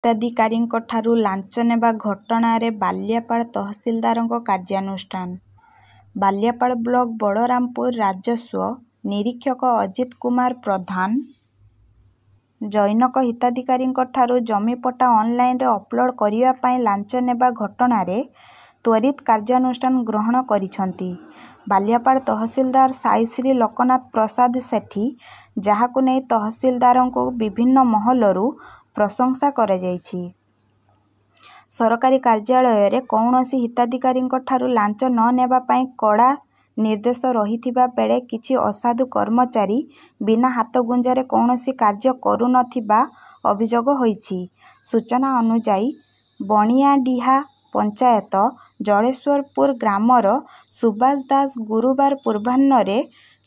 ହିତାଧିକାରୀଙ୍କ ଠାରୁ ଲାଞ୍ଚ ନେବା ଘଟଣାରେ ବାଲିଆପାଳ ତହସିଲଦାରଙ୍କ କାର୍ଯ୍ୟାନୁଷ୍ଠାନ। ବାଲିଆପାଳ ବ୍ଲକ ବଳରାମପୁର ରାଜସ୍ୱ ନିରୀକ୍ଷକ ଅଜିତ କୁମାର ପ୍ରଧାନ ଜୈନକ ହିତାଧିକାରୀଙ୍କ ଠାରୁ ଜମିପଟ୍ଟା ଅନଲାଇନରେ ଅପଲୋଡ କରିବା ପାଇଁ ଲାଞ୍ଚ ନେବା ଘଟଣାରେ ତ୍ୱରିତ କାର୍ଯ୍ୟାନୁଷ୍ଠାନ ଗ୍ରହଣ କରିଛନ୍ତି। ବାଲିଆପାଳ ତହସିଲଦାର ସାଇଶ୍ରୀ ଲୋକନାଥ ପ୍ରସାଦ ସେଠୀ, ଯାହାକୁ ନେଇ ତହସିଲଦାରଙ୍କୁ ବିଭିନ୍ନ ମହଲରୁ ପ୍ରଶଂସା କରାଯାଇଛି। ସରକାରୀ କାର୍ଯ୍ୟାଳୟରେ କୌଣସି ହିତାଧିକାରୀଙ୍କ ଠାରୁ ଲାଞ୍ଚ ନ ନେବା ପାଇଁ କଡ଼ା ନିର୍ଦ୍ଦେଶ ରହିଥିବା ବେଳେ କିଛି ଅସାଧୁ କର୍ମଚାରୀ ବିନା ହାତଗୁଞ୍ଜାରେ କୌଣସି କାର୍ଯ୍ୟ କରୁନଥିବା ଅଭିଯୋଗ ହୋଇଛି। ସୂଚନା ଅନୁଯାୟୀ ବଣିଆଡିହା ପଞ୍ଚାୟତ ଜଳେଶ୍ୱରପୁର ଗ୍ରାମର ସୁବାସ ଦାସ ଗୁରୁବାର ପୂର୍ବାହ୍ନରେ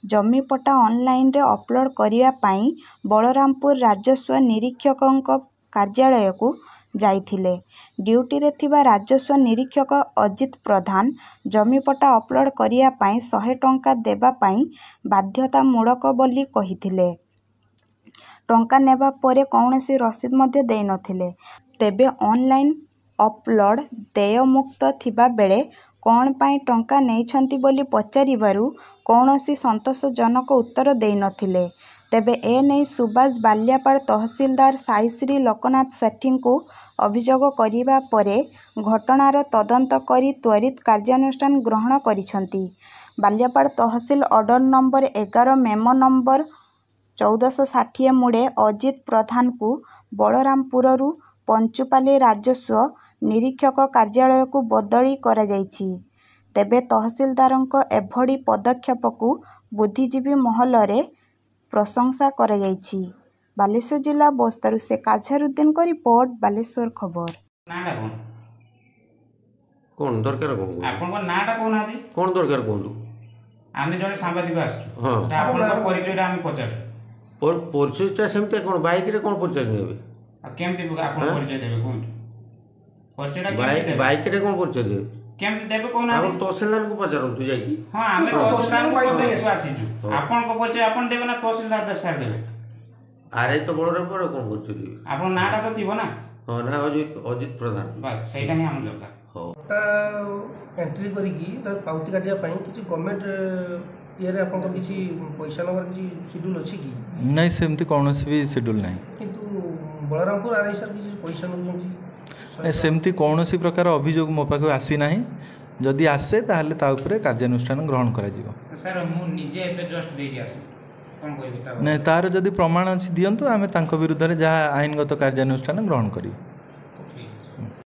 ଜମିପଟ୍ଟା ଅନଲାଇନରେ ଅପଲୋଡ କରିବା ପାଇଁ ବଳରାମପୁର ରାଜସ୍ୱ ନିରୀକ୍ଷକଙ୍କ କାର୍ଯ୍ୟାଳୟକୁ ଯାଇଥିଲେ। ଡ୍ୟୁଟିରେ ଥିବା ରାଜସ୍ୱ ନିରୀକ୍ଷକ ଅଜିତ ପ୍ରଧାନ ଜମିପଟ୍ଟା ଅପଲୋଡ କରିବା ପାଇଁ 100 ଟଙ୍କା ଦେବା ପାଇଁ ବାଧ୍ୟତାମୂଳକ ବୋଲି କହିଥିଲେ। ଟଙ୍କା ନେବା ପରେ କୌଣସି ରସିଦ ମଧ୍ୟ ଦେଇନଥିଲେ। ତେବେ ଅନଲାଇନ ଅପଲୋଡ ଦେୟମୁକ୍ତ ଥିବା ବେଳେ କଣ ପାଇଁ ଟଙ୍କା ନେଇଛନ୍ତି ବୋଲି ପଚାରିବାରୁ କୌଣସି ସନ୍ତୋଷଜନକ ଉତ୍ତର ଦେଇନଥିଲେ। ତେବେ ଏନେଇ ସୁବାସ ବାଲିଆପାଳ ତହସିଲଦାର ସାଇଶ୍ରୀ ଲୋକନାଥ ସେଠୀଙ୍କୁ ଅଭିଯୋଗ କରିବା ପରେ ଘଟଣାର ତଦନ୍ତ କରି ତ୍ୱରିତ କାର୍ଯ୍ୟାନୁଷ୍ଠାନ ଗ୍ରହଣ କରିଛନ୍ତି। Baliapal tehsil order number 11 memo number 1460 ମୁଡେ ଅଜିତ ପ୍ରଧାନଙ୍କୁ ବଳରାମପୁରରୁ ପଞ୍ଚୁପାଲି ରାଜସ୍ୱ ନିରୀକ୍ଷକ କାର୍ଯ୍ୟାଳୟକୁ ବଦଳି କରାଯାଇଛି। ତେବେ ତହସିଲଦାରଙ୍କ ଏଭଳି ପଦକ୍ଷେପକୁ ବୁଦ୍ଧିଜୀବୀ ମହଲରେ ପ୍ରଶଂସା କରାଯାଇଛି। ବାଲେଶ୍ୱର ଜିଲ୍ଲା ବସ୍ତାରୁ ଶେଖ୍ ଆଝାରୁଦ୍ଦିନଙ୍କ ରିପୋର୍ଟ, ବାଲେଶ୍ୱର ଖବର। কোন দরকার আপনার নাটা কোন আছে কোন দরকার কোন আমি জনে সাংবাদিক আসছো হ্যাঁ আপনার পরিচয়টা আমি পচারি পরিচয়টা সেমতি কোন বাইক রে কোন পরিচয় নেবে কেমতি আপনার পরিচয় দেবে কোন পরিচয়টা বাইক রে কোন পরিচয় দেবে কেমতি দেবে কোন আপন তহসিলদার কো পচারন্তু যাইকি হ্যাঁ আমি তহসিলদার কো পচারন্তু আসিছু আপন কো পরিচয় আপন দেবে না তহসিলদার সার দেবে আরে তো বড়রে পরে কোন পরিচয় দেবে আপনার নাটা তো থিব না হ্যাঁ না অজিত প্রধান বাস সেইটা হি আমার দরকার एंट्री करिकी पाउती काटिया किसी गवर्नमेंट ये आपन किसी पैसा नंबर किसी शेड्यूल अच्छी कि नहीं सेमती कौन भी शेड्यूल ना किंतु बलरामपुर आरआई सर किसी पैसा नौ सेमती कौन प्रकार अभियोग मो पाख आसी ना जदि आसे ताहले ता उपरे कार्यानुष्ठान ग्रहण करा जीवो सर मु निजे एबे जस्ट देई आसी कोन कहबी ता नहीं तार जदि प्रमाण अछि दियंतु आमे तांको विरुद्ध रे जहा आईनगत कार्यानुष्ठान ग्रहण करी।